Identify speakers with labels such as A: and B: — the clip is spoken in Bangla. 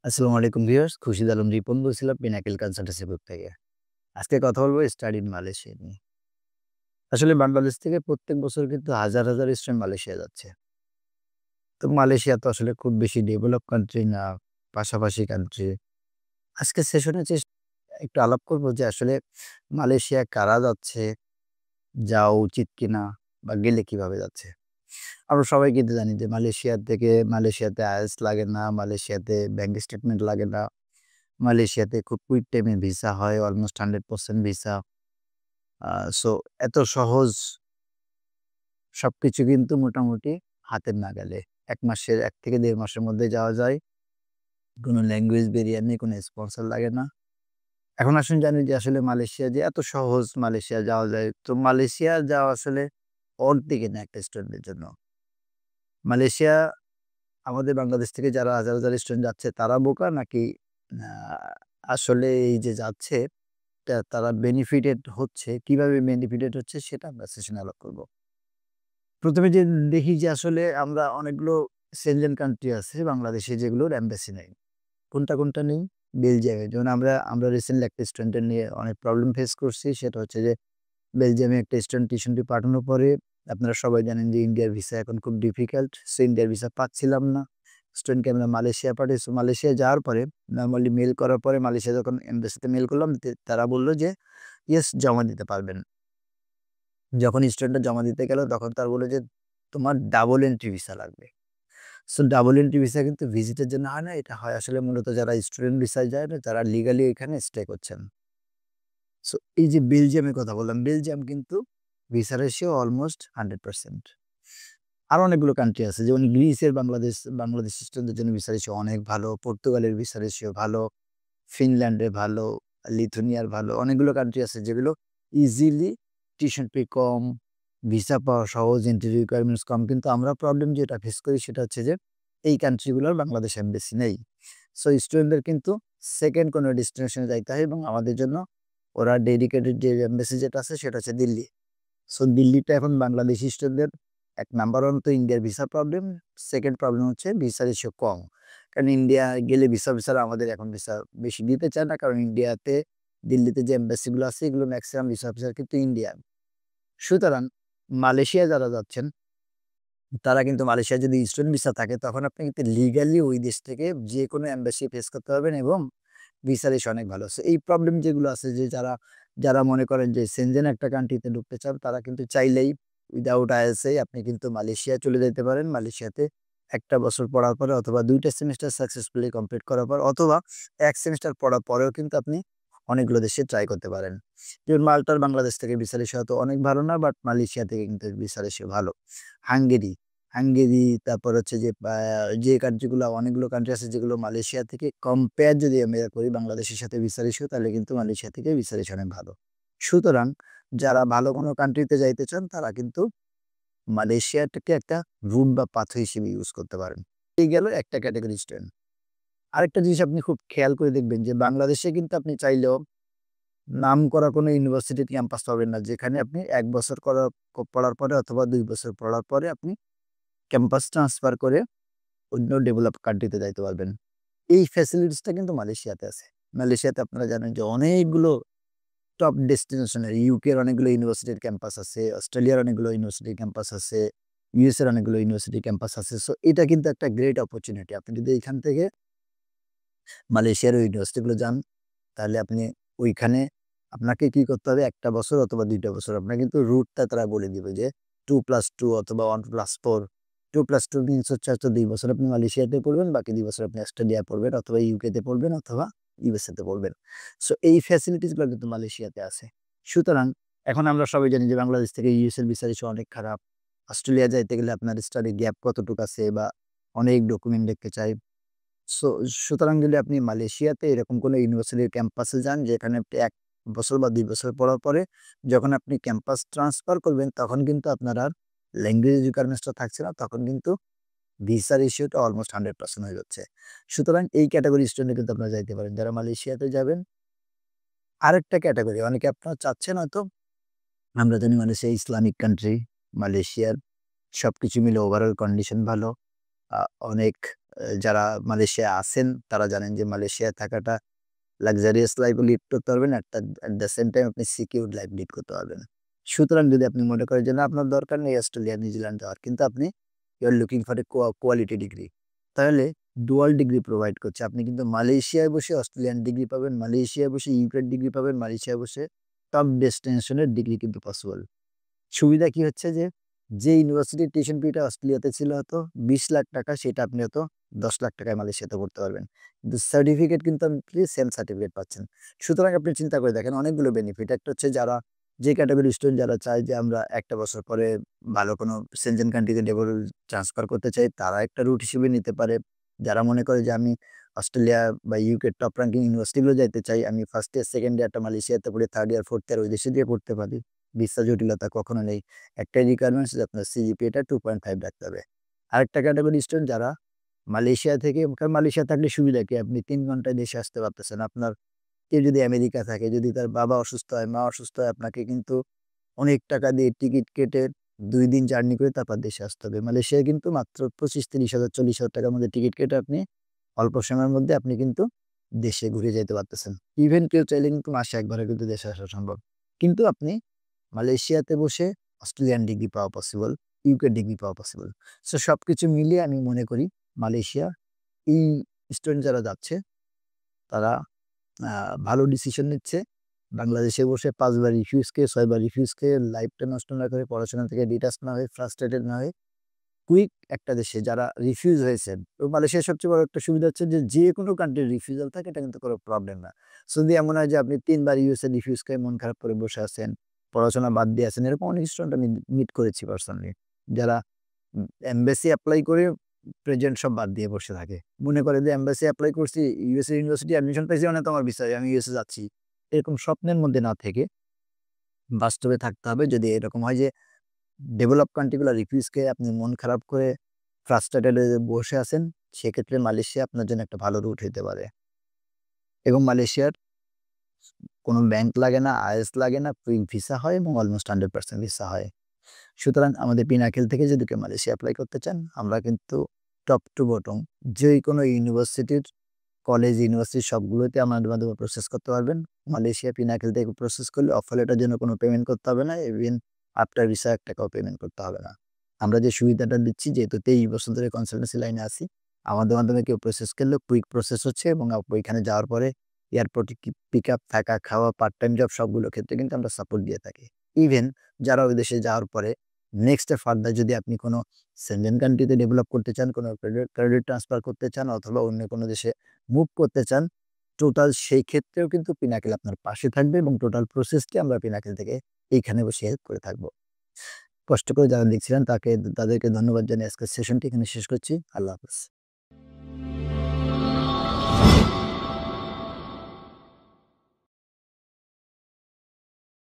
A: আসসালামু আলাইকুম ভিউয়ার্স, খুরশিদ আলম রিপন বলছিলাম পিনাকেল কনসালটেন্সি গ্রুপ থেকে। আজকে কথা বলব স্টাডি ইন মালয়েশিয়া নিয়ে। আসলে বাংলাদেশ থেকে প্রত্যেক বছর কিন্তু হাজার স্টুডেন্ট মালয়েশিয়া যাচ্ছে। তো মালয়েশিয়া তো আসলে খুব বেশি ডেভেলপ কান্ট্রি না, পাশাপাশি কান্ট্রি। আজকের সেশনে একটু আলাপ করব যে আসলে মালয়েশিয়া কারা যাচ্ছে, যাওয়া উচিত কিনা বা গেলে কিভাবে যাচ্ছে? আমরা সবাই কিন্তু জানি যে মালয়েশিয়াতে আইএলটিএস লাগে না, মালয়েশিয়াতে ব্যাংক স্টেটমেন্ট লাগে না। মালয়েশিয়াতে খুব কুইক টাইমে ভিসা হয়, অলমোস্ট 100% ভিসা। আ সো এত সহজ সবকিছু কিন্তু মোটামুটি হাতের নাগালে। ১ থেকে ১.৫ মাসের মধ্যে যাওয়া যায়। কোনো ল্যাঙ্গুয়েজ ব্যারিয়ার নেই, কোনো স্পন্সর লাগে না। এখন আসুন জানি যে আসলে মালয়েশিয়া যে এত সহজ মালয়েশিয়া যাওয়া যায়। তো মালয়েশিয়া যাওয়া আসলে ওর দিকে না একটা স্টুডেন্টের জন্য। মালয়েশিয়া আমাদের বাংলাদেশ থেকে যারা হাজার স্টুডেন্ট যাচ্ছে তারা বোকা নাকি আ আসলে এই যে যাচ্ছে তারা বেনিফিটেড হচ্ছে, কিভাবে বেনিফিটেড হচ্ছে সেটা আমরা সেশনে আলাপ করব। ১ম এ যে দেখি যে আসলে আমরা অনেকগুলো সেনজেন কান্ট্রি আছে বাংলাদেশে যেগুলোর এমবাসি নাই। কোনটা নেই? বেলজিয়ামে। যেমন আমরা রিসেন্টলি একটা স্টুডেন্টের নিয়ে অনেক প্রবলেম ফেস করছি। সেটা হচ্ছে যে বেলজিয়ামে একটা স্টুডেন্ট টিউশন পাঠানোর পরে আপনারা সবাই জানেন যে ইন্ডিয়ার ভিসা এখন খুব ডিফিকাল্ট। সো ইন্ডিয়ার ভিসা পাচ্ছিলাম না। স্টুডেন্টকে আমরা মালয়েশিয়া পাঠাই। সো মালয়েশিয়া যাওয়ার পরে নরমালি মেইল করার পরে মালয়েশিয়া যখন এমবাসিতে মেইল করলাম তারা বলল যে, "ইয়েস জমা দিতে পারবেন।" যখন স্টুডেন্টটা জমা দিতে গেল তখন তারা বলল যে, "তোমার ডাবল এন্ট্রি ভিসা লাগবে।" সো ডাবল এন্ট্রি ভিসা কিন্তু ভিজিটের জন্য হয় না। এটা হয় আসলে মূলত যারা স্টুডেন্ট ভিসায় যায় না, যারা লিগালি এখানে স্টে করছেন। সো এই যে বেলজিয়ামের কথা বললাম, বেলজিয়াম কিন্তু ভিসা রেশিও অলমোস্ট 100%। আরো অনেকগুলো কান্ট্রি আছে যেমন গ্রিসের বাংলাদেশ স্টুডেন্টদের জন্য ভিসা রেশিও অনেক ভালো, পর্তুগালের ভিসা রেশিও ভালো, ফিনল্যান্ডের ভালো, লিথুনিয়ার ভালো। অনেকগুলো কান্ট্রি আছে যেগুলো ইজিলি টিউশন ফি কম, ভিসা পাওয়া সহজ, এন্ট্রি রিকোয়ারমেন্টস কম। কিন্তু আমরা প্রবলেম যেটা ফেস করি সেটা হচ্ছে যে এই কান্ট্রি গুলোর বাংলাদেশ এমবাসি নেই। সো স্টুডেন্টদের কিন্তু সেকেন্ড কোনো ডেস্টিনেশন এ যাইতে হয় এবং আমাদের জন্য ওরা ডেডিকেটেড যে এমবাসি যেটা আছে সেটা হচ্ছে দিল্লি। সো দিল্লিটা এখন বাংলাদেশি স্টুডেন্টদের ১ নাম্বার তো ইন্ডিয়ার ভিসা প্রবলেম, 2nd প্রবলেম হচ্ছে ভিসা রেশিও কম। কারণ ইন্ডিয়া গেলে ছাড়া আমাদের এখন ভিসা বেশি দিতে চায় না। কারণ দিল্লিতে যে এমবাসি গুলো আছে এগুলো মেক্সিমাম ভিসা অফিসার কিন্তু ইন্ডিয়ান। সুতরাং মালয়েশিয়া যারা যাচ্ছেন তারা কিন্তু মালয়েশিয়ায় যদি স্টুডেন্ট ভিসা থাকে তখন আপনি কিন্তু লিগালি ওই দেশ থেকে যেকোনো এমবাসি ফেস করতে পারবেন এবং ভিসা রেশিও অনেক ভালো। সো এই প্রবলেম যেগুলো আছে যে যারা মনে করেন যে সেনজেন একটা কান্ট্রিতে ঢুকতে চান তারা কিন্তু চাইলেই উইথআউট আইএলটিএস আপনি কিন্তু মালয়েশিয়া চলে যেতে পারেন। মালয়েশিয়াতে ১ টা বছর পড়ার পরে অথবা ২ টা সেমেস্টার সাকসেসফুলি কমপ্লিট করার পর অথবা ১ সেমেস্টার পড়ার পরেও কিন্তু আপনি অনেকগুলো দেশে ট্রাই করতে পারেন। যেমন মাল্টার বাংলাদেশ থেকে ভিসা রেশিও হয়তো অনেক ভালো না বাট মালয়েশিয়া থেকে কিন্তু ভিসা রেশিও ভালো। হাঙ্গেরি, হাঙ্গেরি তারপর হচ্ছে যে যে কান্ট্রি অনেকগুলো কান্ট্রি আছে যেগুলো মালয়েশিয়া থেকে কম্পেয়ার যদি আমরা করি বাংলাদেশের সাথে ভিসা রেশিও তাহলে কিন্তু মালয়েশিয়া থেকে ভিসা রেশিও অনেক ভালো। সুতরাং যারা ভালো কোনো কান্ট্রিতে যাইতে চান তারা কিন্তু মালয়েশিয়াটাকে একটা রুট বা পাথওয়ে হিসেবে ইউজ করতে পারেন। এই গেল একটা ক্যাটেগরি স্টুডেন্ট। আরেকটা জিনিস আপনি খুব খেয়াল করে দেখবেন যে বাংলাদেশে কিন্তু আপনি চাইলেও নামকরা কোনো ইউনিভার্সিটির ক্যাম্পাস পাবেন না। যেখানে আপনি ১ বছর পড়ার পরে অথবা ২ বছর পড়ার পরে আপনি ক্যাম্পাস ট্রান্সফার করে অন্য ডেভেলপ কান্ট্রিতে যাইতে পারবেন। এই ফ্যাসিলিটিসটা কিন্তু মালয়েশিয়াতে আছে। মালয়েশিয়াতে আপনারা জানেন যে অনেকগুলো টপ ডেস্টিনেশন এর ইউকে এর অনেকগুলো ইউনিভার্সিটির ক্যাম্পাস আছে, অস্ট্রেলিয়ার অনেকগুলো ইউনিভার্সিটির ক্যাম্পাস আছে, ইউএস এর অনেকগুলো ইউনিভার্সিটির ক্যাম্পাস আছে। সো এটা কিন্তু একটা গ্রেট অপরচুনিটি। আপনি যদি এখান থেকে মালয়েশিয়ার ওই ইউনিভার্সিটি গুলো যান, তাহলে আপনি ওইখানে আপনাকে কি করতে হবে ১ টা বছর অথবা ২ টা বছর। আপনার কিন্তু রুটটা তারা বলে দিবে যে 2+2 অথবা 1+4 2+2 মিনস হচ্ছে হয়তো ২ বছর আপনি মালয়েশিয়াতে পড়বেন, বাকি ২ বছর আপনি অস্ট্রেলিয়ায় পড়বেন অথবা ইউকে তে পড়বেন অথবা ইউএসএ তে পড়বেন। সো এই ফ্যাসিলিটিস গুলো কিন্তু মালয়েশিয়াতে আছে। সুতরাং এখন আমরা সবাই জানি যে বাংলাদেশ থেকে ইউএস এর ভিসা রেশিও অনেক খারাপ। অস্ট্রেলিয়া যাইতে গেলে আপনার স্টাডি গ্যাপ কতটুকু আছে বা অনেক ডকুমেন্ট দেখতে চায়। সো সুতরাং যদি আপনি মালয়েশিয়াতে এরকম কোনো ইউনিভার্সিটির ক্যাম্পাসে যান যেখানে আপনি ১ বছর বা ২ বছর পড়ার পরে যখন আপনি ক্যাম্পাস ট্রান্সফার করবেন তখন কিন্তু আপনার আর ল্যাঙ্গুয়েজ রিকোয়ারমেন্টস টা থাকছে না। তখন কিন্তু ভিসা রেশিওটা অলমোস্ট 100% হয়ে যাচ্ছে। সুতরাং এই ক্যাটেগরি স্টুডেন্ট কিন্তু আপনারা যাইতে পারেন। যারা মালয়েশিয়াতে যাবেন আরেকটা ক্যাটেগরি অনেকে আপনারা চাচ্ছেন হয়তো আমরা জানি মালয়েশিয়া ইসলামিক কান্ট্রি, মালয়েশিয়ার সবকিছু মিলে ওভারঅল কন্ডিশন ভালো। আ অনেক যারা মালয়েশিয়ায় আছেন তারা জানেন যে মালয়েশিয়ায় থাকাটা লাক্সারিয়াস লাইফ ও লিড করতে পারবেন। আর এট দ্য সেম টাইম আপনি সিকিউরড লাইফ লিড করতে পারবেন। সুতরাং যদি আপনি মনে করেন যে না আপনার দরকার নেই অস্ট্রেলিয়া, নিউজিল্যান্ড যাওয়ার। কিন্তু আপনি you are looking for a quality degree. তাহলে ডুয়াল ডিগ্রি প্রোভাইড করছে। আপনি কিন্তু মালয়েশিয়ায় বসে অস্ট্রেলিয়ান ডিগ্রি পাবেন, মালয়েশিয়ায় বসে ইউকের ডিগ্রি পাবেন, মালয়েশিয়ায় বসে টপ ডেস্টিনেশন এর ডিগ্রি কিন্তু পসিবল। সুবিধা কি হচ্ছে যে ইউনিভার্সিটির টিউশন ফিটা অস্ট্রেলিয়াতে ছিল হয়তো ৳২০,০০,০০০ সেটা আপনি হয়তো ৳১০,০০,০০০ মালয়েশিয়াতে করতে পারবেন। কিন্তু সার্টিফিকেট কিন্তু আপনি সেম সার্টিফিকেট পাচ্ছেন। সুতরাং আপনি চিন্তা করে দেখেন অনেকগুলো বেনিফিট। একটা হচ্ছে যারা যে ক্যাটেগরির স্টুডেন্ট যারা চায় যে আমরা ১ টা বছর পরে ভালো কোনো সেনজেন কান্ট্রিতে ট্রান্সফার করতে চাই তারা একটা রুট হিসেবে নিতে পারে। যারা মনে করে যে আমি অস্ট্রেলিয়া বা ইউকে টপ র্যাঙ্কিং ইউনিভার্সিটিগুলো যাইতে চাই, আমি 1st ইয়ার, 2nd ইয়ারটা মালয়েশিয়াতে পড়ি, 3rd ইয়ার, 4th ইয়ার ওই দেশে দিয়ে পড়তে পারি। ভিসা জটিলতা কখনো নেই। একটাই রিকোয়ারমেন্টস যে আপনার সিজিপিএটা 2.5 রাখতে হবে। আরেকটা ক্যাটেগরি স্টুডেন্ট যারা মালয়েশিয়া থেকে কারণ মালয়েশিয়া থাকলে সুবিধা কি? আপনি ৩ ঘন্টায় দেশে আসতে পারতেছেন। আপনার কেউ যদি আমেরিকা থাকে, যদি তার বাবা অসুস্থ হয়, মা অসুস্থ হয়, আপনাকে কিন্তু অনেক টাকা দিয়ে টিকিট কেটে ২ দিন জার্নি করে তারপর দেশে আসতে হবে। মালয়েশিয়ায় কিন্তু মাত্র ২৫,০০০, ৩০,০০০, ৪০,০০০ টাকার মধ্যে টিকিট কেটে আপনি অল্প সময়ের মধ্যে আপনি কিন্তু দেশে ঘুরে যেতে পারতেছেন। ইভেন কেউ চাইলে কিন্তু মাসে একবারও কিন্তু দেশে আসা সম্ভব। কিন্তু আপনি মালয়েশিয়াতে বসে অস্ট্রেলিয়ান ডিগ্রি পাওয়া পসিবল, ইউকে ডিগ্রি পাওয়া পসিবল। সো সবকিছু মিলিয়ে আমি মনে করি মালয়েশিয়া এই স্টুডেন্ট যারা যাচ্ছে তারা আ ভালো ডিসিশন নিচ্ছে। বাংলাদেশে বসে ৫ বার রিফিউজ খেয়ে, ৬ বার রিফিউজ খেয়ে লাইফটা নষ্ট না করে, পড়াশোনা থেকে ডিটাচ না হয়ে, ফ্রাস্ট্রেটেড না হয়ে, কুইক একটা দেশে যারা রিফিউজ হয়েছেন, তো মালয়েশিয়ার সবচেয়ে বড় একটা সুবিধা হচ্ছে যে, যেকোনো কান্ট্রির রিফিউজাল থাকে এটা কিন্তু কোনো প্রবলেম না। সো যদি এমন হয় যে আপনি ৩ বার ইউএসএ রিফিউজ খেয়ে মন খারাপ করে বসে আছেন, পড়াশোনা বাদ দিয়ে আছেন, এরকম অনেক স্টুডেন্ট আমি মিট করেছি পার্সোনালি। যারা এমবাসি এপ্লাই করে প্রেজেন্ট সব বাদ দিয়ে বসে থাকে। মনে করে যে এমবাসি এপ্লাই করছি, ইউএসএ ইউনিভার্সিটি অ্যাডমিশন পাইছি মানে তো আমার ভিসা আমি ইউএসএ যাচ্ছি। এরকম স্বপ্নের মধ্যে না থেকে বাস্তবে থাকতে হবে। যদি এরকম হয় যে ডেভেলপ কান্ট্রি গুলা রিফিউজ খেয়ে আপনি মন খারাপ করে ফ্রাস্ট্রেটেড হয়ে বসে আছেন, সেক্ষেত্রে মালয়েশিয়া আপনার জন্য একটা ভালো রুট হইতে পারে। এবং মালয়েশিয়ার কোনো ব্যাংক লাগে না, আইএলটিএস লাগে না, কুইক ভিসা হয় এবং অলমোস্ট 100% ভিসা হয়। সুতরাং আমাদের পিনাকেল থেকে যদি কেউ মালয়েশিয়া এপ্লাই করতে চান, আমরা কিন্তু টপ টু বটম যেকোনো ইউনিভার্সিটির কলেজ, ইউনিভার্সিটি সবগুলোতে আমাদের মাধ্যমে প্রসেস করতে পারবেন। মালয়েশিয়া পিনাকেল থেকে প্রসেস করলে অফার লেটারের জন্য কোনো পেমেন্ট করতে হবে না। ইভেন আফটার ভিসা ৳১ পেমেন্ট করতে হবে না। আমরা যে সুবিধাটা দিচ্ছি যেহেতু ২৩ বছর ধরে কনসালটেন্সি লাইনে আছি, আমাদের মাধ্যমে কেউ প্রসেস করলেও কুইক প্রসেস হচ্ছে এবং ওইখানে যাওয়ার পরে এয়ারপোর্টে পিকআপ, থাকা, খাওয়া, পার্ট টাইম জব সবগুলোর ক্ষেত্রে কিন্তু আমরা সাপোর্ট দিয়ে থাকি। ইভেন যারা ওই দেশে যাওয়ার পরে নেক্সট ফার্দার যদি আপনি কোনো সেনজেন কান্ট্রিতে ডেভেলপ করতে চান, কোনো ক্রেডিট ট্রান্সফার করতে চান অথবা অন্য কোনো দেশে মুভ করতে চান, টোটাল সেই ক্ষেত্রেও কিন্তু পিনাকেল আপনার পাশে থাকবে এবং টোটাল প্রসেসটি আমরা পিনাকেল থেকে এইখানে বসে হেল্প করে থাকবো। কষ্ট করে যারা দেখছিলেন তাদেরকে ধন্যবাদ জানিয়ে আজকের সেশনটি এখানে শেষ করছি। আল্লাহ হাফেজ।